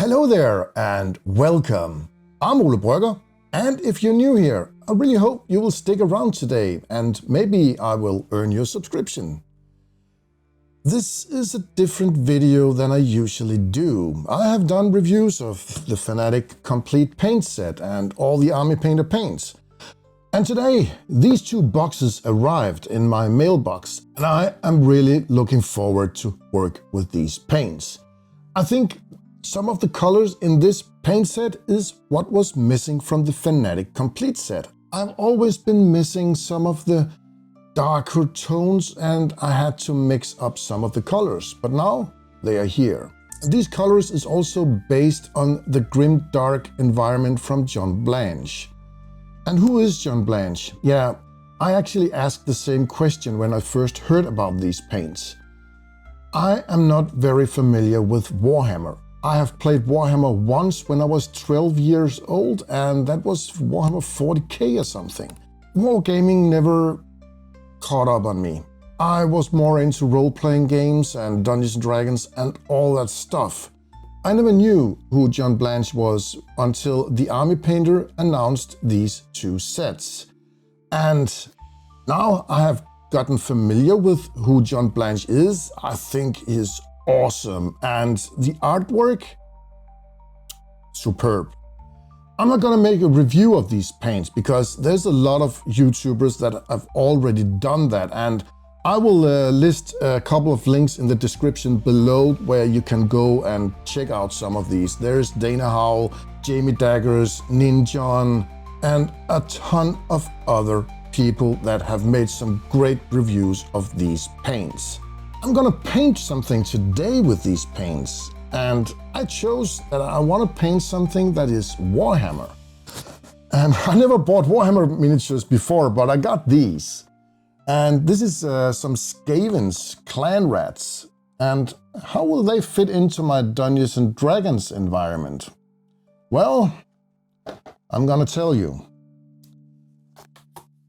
Hello there and welcome. I'm Ole Brøgger, and if you're new here, I really hope you will stick around today and maybe I will earn your subscription. This is a different video than I usually do. I have done reviews of the Fanatic Complete Paint Set and all the Army Painter Paints. And today, these two boxes arrived in my mailbox and I am really looking forward to work with these paints. I think some of the colors in this paint set is what was missing from the Fanatic Complete set. I've always been missing some of the darker tones and I had to mix up some of the colors, but now they are here. These colors is also based on the grim dark environment from John Blanche. And who is John Blanche? Yeah, I actually asked the same question when I first heard about these paints. I am not very familiar with Warhammer. I have played Warhammer once when I was 12 years old, and that was Warhammer 40k or something. Wargaming never caught up on me. I was more into role-playing games and Dungeons and Dragons and all that stuff. I never knew who John Blanche was until the Army Painter announced these two sets. And now I have gotten familiar with who John Blanche is. I think he's awesome, and the artwork, superb. I'm not gonna make a review of these paints because there's a lot of YouTubers that have already done that, and I will list a couple of links in the description below where you can go and check out some of these. There's Howl, Jamie Daggers, Ninjon, and a ton of other people that have made some great reviews of these paints. I'm gonna paint something today with these paints, and I chose that I want to paint something that is Warhammer. And I never bought Warhammer miniatures before, but I got these. And this is some Skavens clan rats. And how will they fit into my Dungeons and Dragons environment? Well, I'm gonna tell you.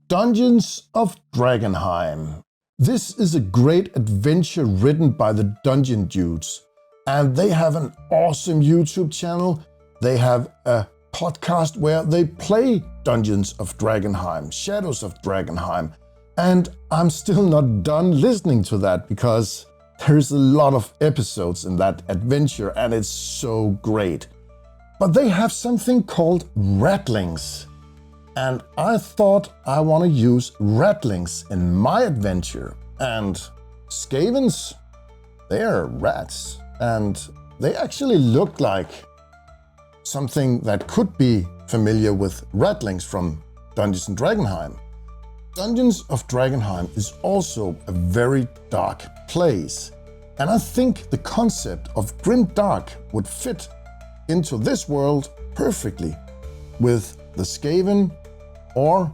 Dungeons of Drakkenheim. This is a great adventure written by the Dungeon Dudes, and they have an awesome YouTube channel. They have a podcast where they play Dungeons of Drakkenheim, Shadows of Drakkenheim, and I'm still not done listening to that because there's a lot of episodes in that adventure and it's so great. But they have something called Ratlings. And I thought I want to use Ratlings in my adventure. And Skavens, they're rats. And they actually look like something that could be familiar with Ratlings from Dungeons and Drakkenheim. Dungeons of Drakkenheim is also a very dark place. And I think the concept of grim dark would fit into this world perfectly with the Skaven, or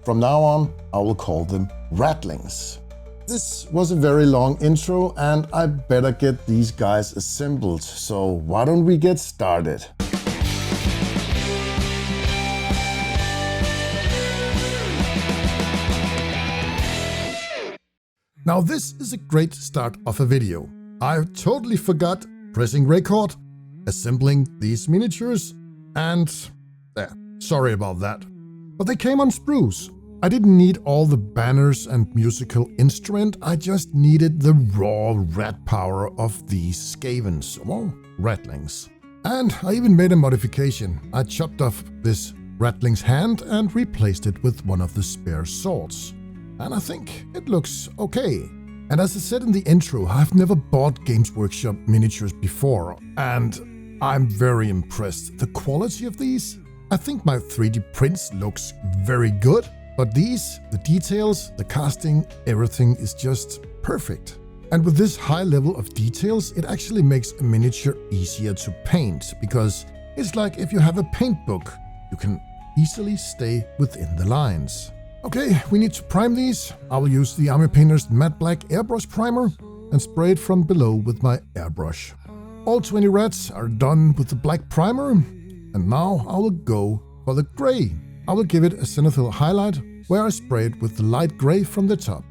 from now on, I will call them Ratlings. This was a very long intro and I better get these guys assembled. So why don't we get started? Now this is a great start of a video. I totally forgot pressing record, assembling these miniatures, and sorry about that. But they came on sprues. I didn't need all the banners and musical instrument, I just needed the raw rat power of these Skavens, well, Ratlings. And I even made a modification. I chopped off this Ratling's hand and replaced it with one of the spare swords. And I think it looks okay. And as I said in the intro, I've never bought Games Workshop miniatures before, and I'm very impressed. The quality of these, I think my 3D prints looks very good, but these, the details, the casting, everything is just perfect. And with this high level of details, it actually makes a miniature easier to paint, because it's like if you have a paint book, you can easily stay within the lines. Okay, we need to prime these. I will use the Army Painter's matte black airbrush primer and spray it from below with my airbrush. All 20 rats are done with the black primer. And now I will go for the gray. I will give it a zenithal highlight where I sprayed with the light gray from the top.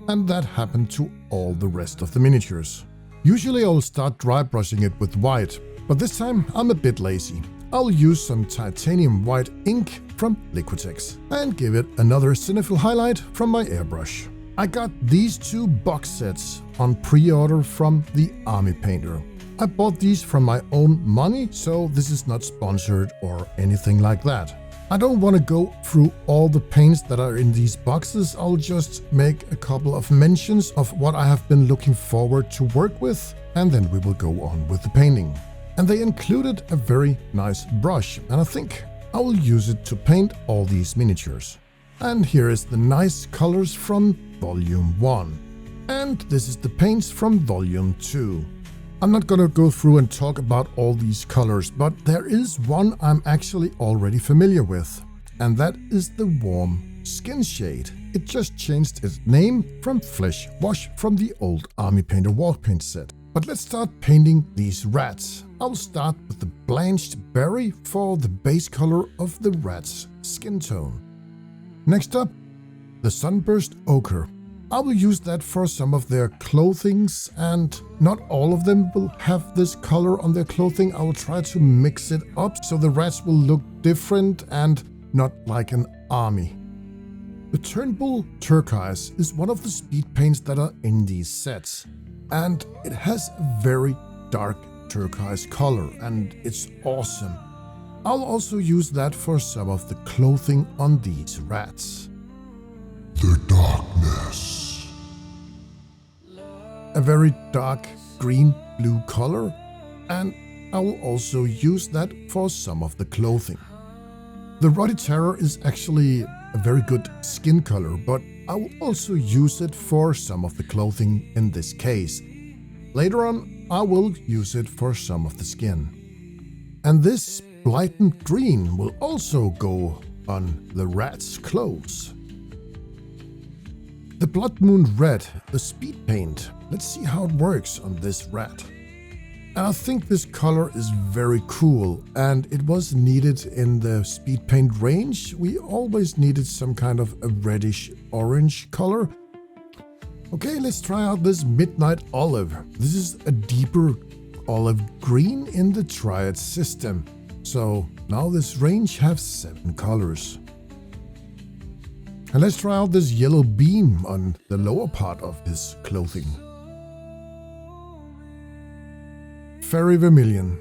And that happened to all the rest of the miniatures. Usually I will start dry brushing it with white, But this time I'm a bit lazy. I'll use some titanium white ink from Liquitex and give it another cinephill highlight from my airbrush. I got these two box sets on pre-order from the Army Painter. I bought these from my own money, so this is not sponsored or anything like that. I don't want to go through all the paints that are in these boxes. I'll just make a couple of mentions of what I have been looking forward to work with, and then we will go on with the painting. And they included a very nice brush, and I think I will use it to paint all these miniatures. And here is the nice colors from Volume 1. And this is the paints from Volume 2. I'm not gonna go through and talk about all these colors, but there is one I'm actually already familiar with, and that is the warm skin shade. It just changed its name from Flesh Wash from the old Army Painter War Paint set. But let's start painting these rats. I'll start with the blanched berry for the base color of the rat's skin tone. Next up, the sunburst ochre. I will use that for some of their clothings, and not all of them will have this color on their clothing. I will try to mix it up so the rats will look different and not like an army. The Turnbull turquoise is one of the speed paints that are in these sets, and it has a very dark turquoise color, and it's awesome. I'll also use that for some of the clothing on these rats. The darkness. A very dark green-blue color, and I will also use that for some of the clothing. The Ruddy Terror is actually a very good skin color, but I will also use it for some of the clothing in this case. Later on, I will use it for some of the skin. And this Blighted Green will also go on the rat's clothes. The Blood Moon Red, the speed paint. Let's see how it works on this rat. And I think this color is very cool, and it was needed in the speed paint range. We always needed some kind of a reddish orange color. Okay, let's try out this Midnight Olive. This is a deeper olive green in the Triad system. So now this range has 7 colors. And let's try out this Yellow Beam on the lower part of his clothing. Fairy Vermilion.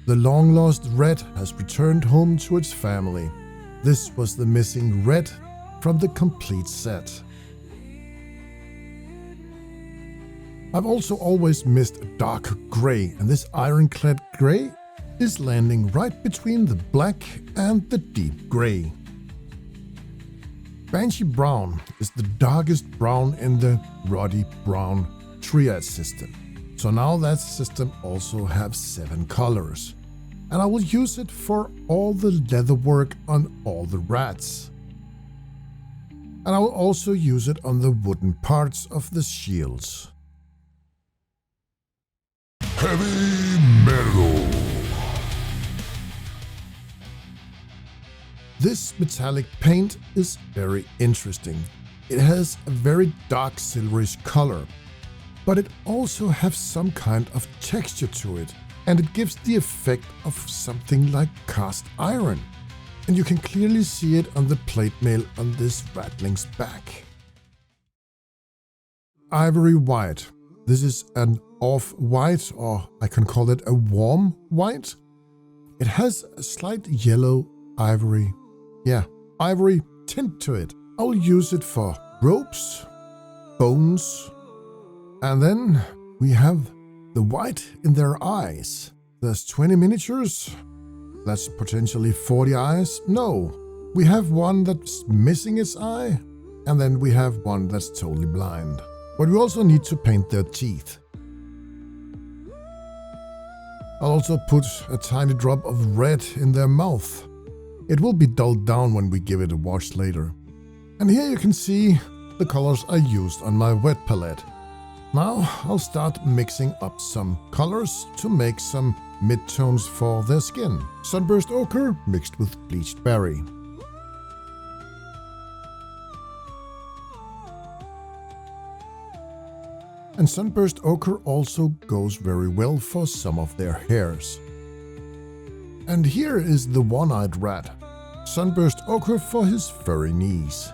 The long-lost red has returned home to its family. This was the missing red from the complete set. I've also always missed a dark grey, and this ironclad grey is landing right between the black and the deep grey. Banshee Brown is the darkest brown in the Ruddy Brown Triad system. So now that system also has 7 colors. And I will use it for all the leather work on all the rats. And I will also use it on the wooden parts of the shields. Heavy Metal. This metallic paint is very interesting. It has a very dark silverish color, but it also has some kind of texture to it, and it gives the effect of something like cast iron. And you can clearly see it on the plate mail on this Ratlings back. Ivory White. This is an off-white, or I can call it a warm white. It has a slight yellow ivory tint to it. I'll use it for ropes, bones, and then we have the white in their eyes. There's 20 miniatures. That's potentially 40 eyes. No, we have one that's missing its eye, and then we have one that's totally blind. But we also need to paint their teeth. I'll also put a tiny drop of red in their mouth. It will be dulled down when we give it a wash later. And here you can see the colors I used on my wet palette. Now I'll start mixing up some colors to make some mid-tones for their skin. Sunburst Ochre mixed with Bleached Berry. And sunburst ochre also goes very well for some of their hairs. And here is the one-eyed rat. Sunburst ochre for his furry knees.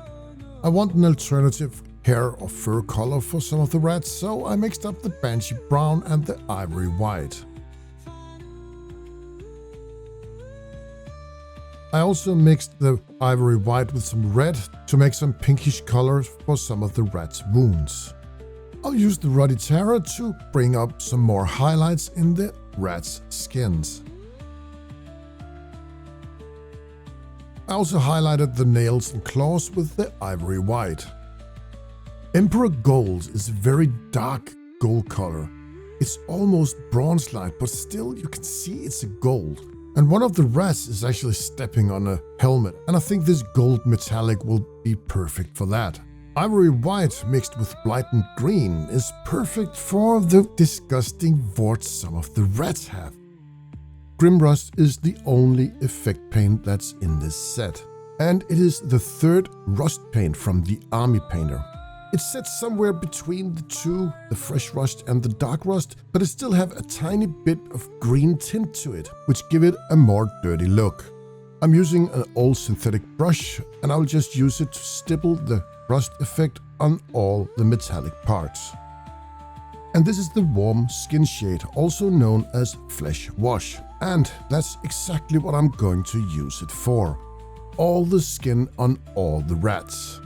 I want an alternative hair or fur color for some of the rats, so I mixed up the banshee brown and the ivory white. I also mixed the ivory white with some red to make some pinkish colors for some of the rats' wounds. I'll use the ruddy terra to bring up some more highlights in the rats' skins. I also highlighted the nails and claws with the ivory white. Emperor Gold is a very dark gold color. It's almost bronze-like, but still you can see it's a gold. And one of the rats is actually stepping on a helmet, and I think this gold metallic will be perfect for that. Ivory white mixed with blighted green is perfect for the disgusting warts some of the rats have. Grimrust is the only effect paint that's in this set, and it is the third rust paint from the Army Painter. It's set somewhere between the two, the fresh rust and the dark rust, but it still have a tiny bit of green tint to it, which give it a more dirty look. I'm using an old synthetic brush, and I'll just use it to stipple the rust effect on all the metallic parts. And this is the warm skin shade, also known as flesh wash. And that's exactly what I'm going to use it for. All the skin on all the rats.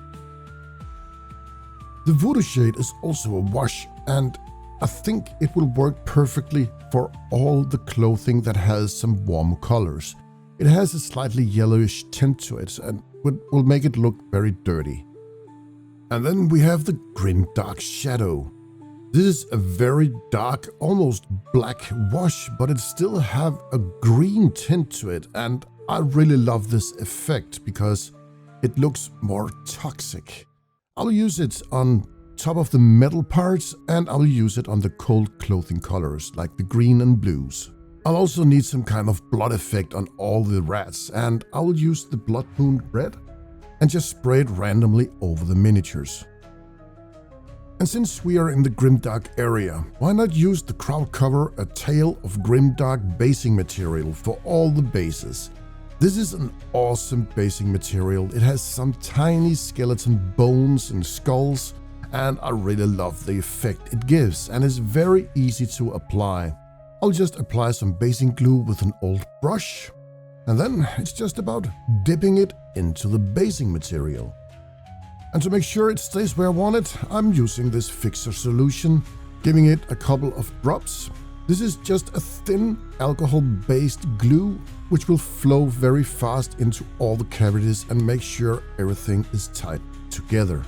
The voodoo shade is also a wash, and I think it will work perfectly for all the clothing that has some warm colors. It has a slightly yellowish tint to it and will make it look very dirty. And then we have the grim dark shadow. This is a very dark, almost black wash, but it still have a green tint to it, and I really love this effect because it looks more toxic. I'll use it on top of the metal parts, and I'll use it on the cold clothing colors like the green and blues. I'll also need some kind of blood effect on all the rats, and I'll use the Blood Moon red and just spray it randomly over the miniatures. And since we are in the grimdark area, why not use the crowd cover A Tale of Grimdark basing material for all the bases? This is an awesome basing material. It has some tiny skeleton bones and skulls, and I really love the effect it gives, and is very easy to apply. I'll just apply some basing glue with an old brush, and then it's just about dipping it into the basing material. And to make sure it stays where I want it, I'm using this fixer solution, giving it a couple of drops. This is just a thin alcohol-based glue, which will flow very fast into all the cavities and make sure everything is tight together.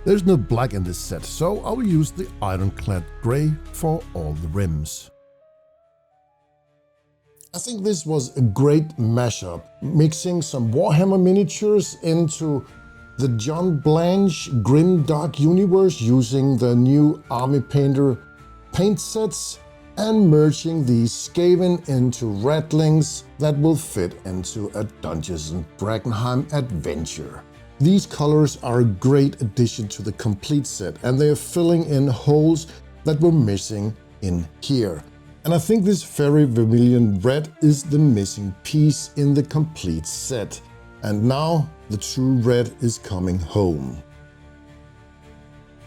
There's no black in this set, so I'll use the ironclad gray for all the rims. I think this was a great mashup, mixing some Warhammer miniatures into the John Blanche Grimdark universe using the new Army Painter paint sets and merging these Skaven into Ratlings that will fit into a Dungeons and Drakkenheim adventure. These colors are a great addition to the complete set, and they are filling in holes that were missing in here. And I think this Fairy Vermilion Red is the missing piece in the complete set. And now the true red is coming home.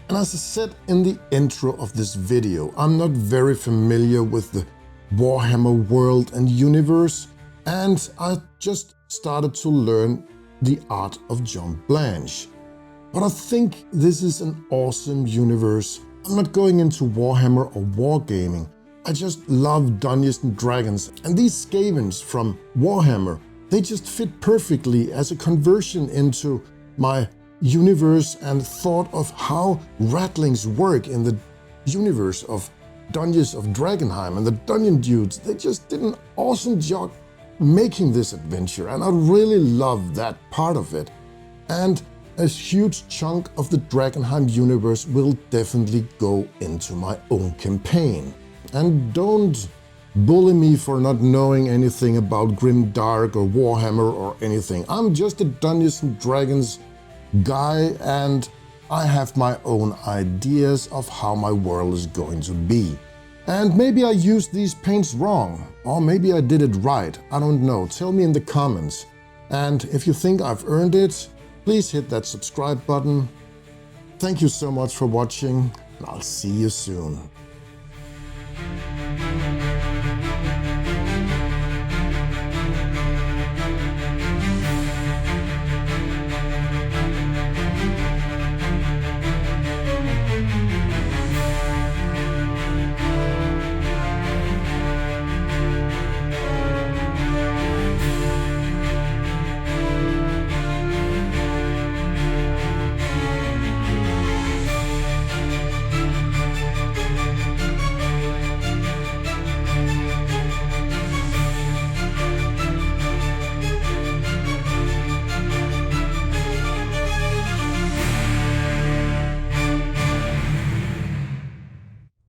And as I said in the intro of this video, I'm not very familiar with the Warhammer world and universe, and I just started to learn the art of John Blanche. But I think this is an awesome universe. I'm not going into Warhammer or wargaming. I just love Dungeons and Dragons, and these Skavens from Warhammer, they just fit perfectly as a conversion into my universe and thought of how Ratlings work in the universe of Dungeons of Drakkenheim, and the Dungeon Dudes, they just did an awesome job making this adventure, and I really love that part of it. And a huge chunk of the Drakkenheim universe will definitely go into my own campaign. And don't bully me for not knowing anything about Grimdark or Warhammer or anything. I'm just a Dungeons and Dragons guy, and I have my own ideas of how my world is going to be. And maybe I used these paints wrong, or maybe I did it right, I don't know, tell me in the comments. And if you think I've earned it, please hit that subscribe button. Thank you so much for watching, and I'll see you soon.